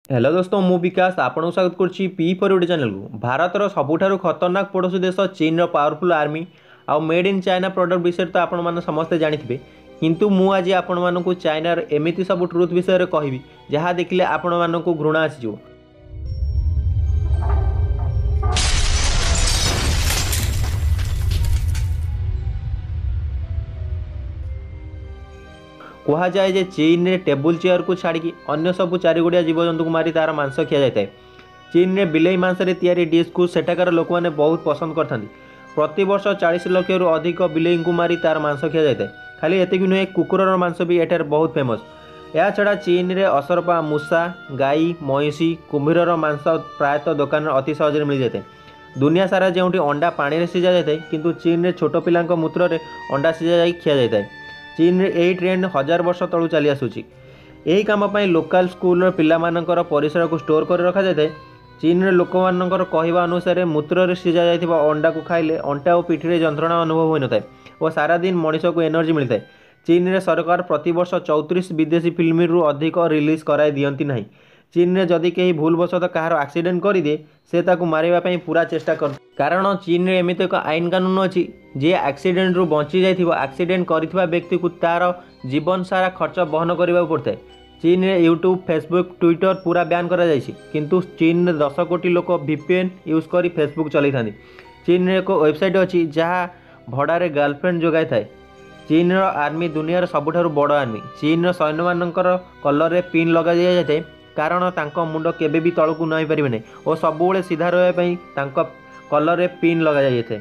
Hello दोस्तों मु विकास आपको स्वागत करुच्ची पी फॉर यूटी चैनल को। भारतर सबुठारु खतरनाक पड़ोसी देश चीन पावरफुल आर्मी आउ मेड इन चाइना प्रोडक्ट विषय तो आपण मैंने समस्ते जानिथिबे, किंतु मु आज आपण मानकु चाइनार एमिति सब ट्रुथ विषय कहबी जहाँ देखिले आपण मानकु घृणा आसीजो। कह जाए जे चीन रे टेबुल चेयर को छाड़ी अन्य सबू चारिगुड़िया जीवजंतु को मारी तार मांस खिया जाए। चीन रे बिलेई मांस रे तैयारी डिश को सेठाकार लोक मैंने बहुत पसंद करते। प्रति वर्ष 40 लाख रु अधिक बिलेई को मारी तार मांस खिया जाए। खाली एतिक नुहे कुकुरर मांस भी एठार बहुत फेमस। या छड़ा चीन रे असरपा मूषा गाई महिषी कुम्भीरर मांस प्रायतः दुकान अति सहज मिल जाए। दुनिया सारा जो अंडा पानी में सीझा जाए किंतु चीन रे छोट पिला मूत्र में अंडा सीझा जा खिया जाए। चीन रे यही ट्रेंड 1000 वर्ष तलू चली आसूची। यही काम लोकल स्कूल पिला मानकर परिसर को स्टोर कर रखा जाए। चीन रे लोक मानकर कहवा अनुसार मूत्र में सीझा जाइथिबा अंडा को खाइले अंटा और पिठी जंत्रणा अनुभव होई नथाय और सारा दिन मनीष को एनर्जी मिलता है। चीन रे सरकार प्रति वर्ष 34 विदेशी फिल्म रु अधिक रिलीज कराई दियंती नहीं। चीन रे जदि कहीं भूलवशतः कहार एक्सीडेंट करदे से ताकू मारिबा पई पूरा चेष्टा कर। कारण चीन रे एमिति एक आईन कानून अच्छी जे एक्सीडेंट रु बंची जाइथिबो एक्सीडेंट करिथिबा व्यक्ति को तार जीवन सारा खर्च बहन करबा पड़ता है। चीन रे यूट्यूब फेसबुक ट्विटर पूरा बैन करा जाइछि, किंतु चीन रे 10 कोटी लोक VPN यूज करी फेसबुक चलाई थांदी। चीन रे एक वेबसाइट अच्छी जहाँ भड़ारे गर्लफ्रेंड जोगाई थाए। चीन रो आर्मी दुनिया सबुठारु बड़ आर्मी। चीन रो सैन्य मानकर कलर रे पिन लगा दिया जाए कारण तांको मुंड केबे भी तळकु नई परिबे नै और सबुबेले सीधा रहबा पई तांको कलर रे पिन लगा जाय थे।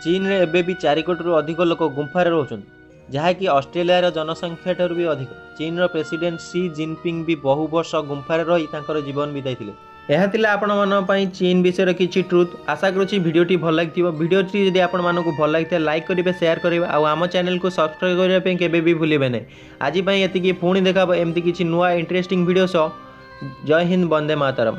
चीन रे एबे भी 4 कोटी रु अधिक लोक गुंफारे रहउछन, जहाँ कि ऑस्ट्रेलिया रो जनसंख्या ठारू भी अधिक। चीन रो प्रेसिडेंट शी जिनपिंग भी बहु वर्ष गुंफारे रही तांकर जीवन बिताइथिले। यह थिला आपण मानन पई चीन विषय किछि ट्रुथ। आशा करूछि वीडियोटी भल लागिथिबो। वीडियोटी जदि आपण मानकु भल लागिथे लाइक करिवे शेयर करिवे आ आम चैनल को सब्सक्राइब करिवे पई केबे भी भूलिबे नै। आज पई एतिकी पुणी देखाबो एमती किछि नुवा इंटरेस्टिंग वीडियो सो। जय हिंद, वंदे मातरम।